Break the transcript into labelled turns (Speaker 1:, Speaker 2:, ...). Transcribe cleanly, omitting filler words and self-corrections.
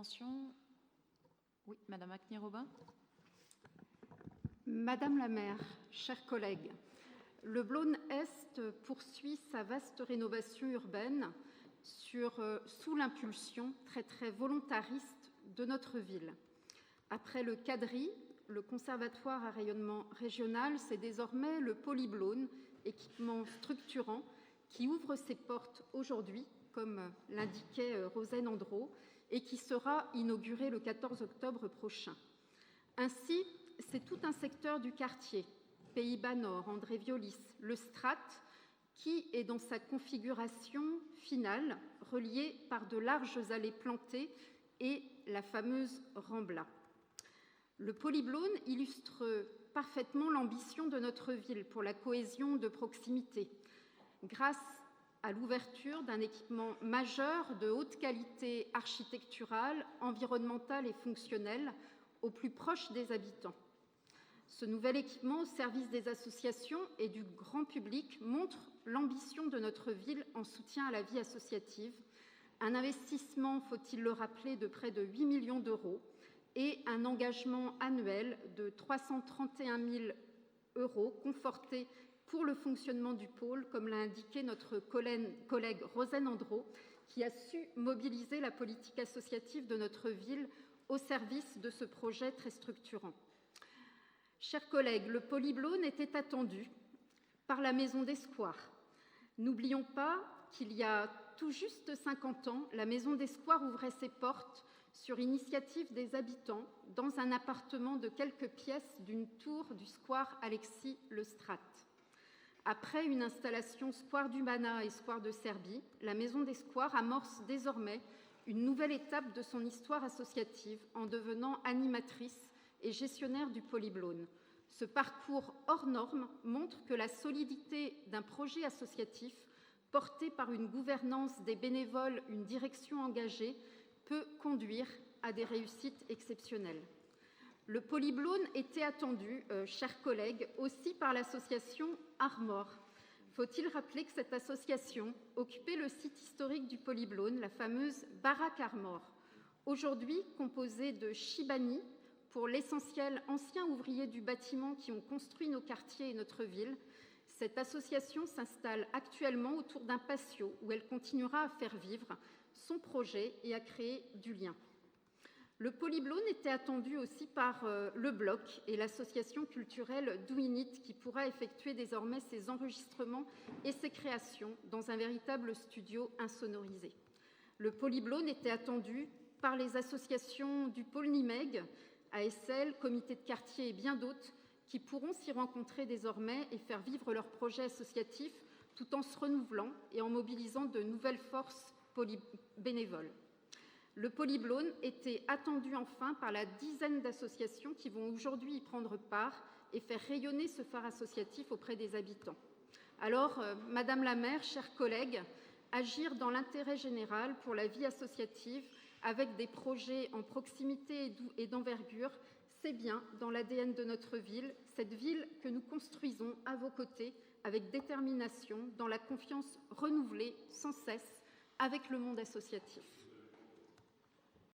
Speaker 1: interventions. Oui, Madame Acnier-Robin.
Speaker 2: Madame la maire, chers collègues, le Blône-Est poursuit sa vaste rénovation urbaine sous l'impulsion très volontariste de notre ville. Après le CADRI, le Conservatoire à rayonnement régional, c'est désormais le Polyblône, équipement structurant, qui ouvre ses portes aujourd'hui, comme l'indiquait Rosane Andro, et qui sera inauguré le 14 octobre prochain. Ainsi, c'est tout un secteur du quartier, Pays-Bas Nord, André Violis, le Strat, qui est dans sa configuration finale, relié par de larges allées plantées et la fameuse Rambla. Le Polyblône illustre parfaitement l'ambition de notre ville pour la cohésion de proximité, grâce à l'ouverture d'un équipement majeur de haute qualité architecturale, environnementale et fonctionnelle au plus proche des habitants. Ce nouvel équipement au service des associations et du grand public montre l'ambition de notre ville en soutien à la vie associative, un investissement, faut-il le rappeler, de près de 8 millions d'euros et un engagement annuel de 331 000 euros conforté pour le fonctionnement du pôle, comme l'a indiqué notre collègue Rosane Andro, qui a su mobiliser la politique associative de notre ville au service de ce projet très structurant. Chers collègues, le Polyblône était attendu par la Maison des Squares. N'oublions pas qu'il y a tout juste 50 ans, la Maison des Squares ouvrait ses portes sur initiative des habitants dans un appartement de quelques pièces d'une tour du square Alexis Lestrat. Après une installation square du Mana et square de Serbie, la Maison des Squares amorce désormais une nouvelle étape de son histoire associative en devenant animatrice et gestionnaire du Polyblône. Ce parcours hors norme montre que la solidité d'un projet associatif porté par une gouvernance des bénévoles, une direction engagée, peut conduire à des réussites exceptionnelles. Le Polyblône était attendu, chers collègues, aussi par l'association Armor. Faut-il rappeler que cette association occupait le site historique du Polyblône, la fameuse baraque Armor, aujourd'hui composée de Chibani, pour l'essentiel anciens ouvriers du bâtiment qui ont construit nos quartiers et notre ville. Cette association s'installe actuellement autour d'un patio où elle continuera à faire vivre son projet et à créer du lien. Le Polyblône était attendu aussi par le Bloc et l'association culturelle Do In It, qui pourra effectuer désormais ses enregistrements et ses créations dans un véritable studio insonorisé. Le Polyblône était attendu par les associations du pôle Nimeg, ASL, comité de quartier et bien d'autres, qui pourront s'y rencontrer désormais et faire vivre leurs projets associatifs tout en se renouvelant et en mobilisant de nouvelles forces bénévoles. Le Polyblône était attendu enfin par la dizaine d'associations qui vont aujourd'hui y prendre part et faire rayonner ce phare associatif auprès des habitants. Alors, Madame la maire, chers collègues, agir dans l'intérêt général pour la vie associative avec des projets en proximité et d'envergure, c'est bien dans l'ADN de notre ville, cette ville que nous construisons à vos côtés avec détermination, dans la confiance renouvelée sans cesse avec le monde associatif.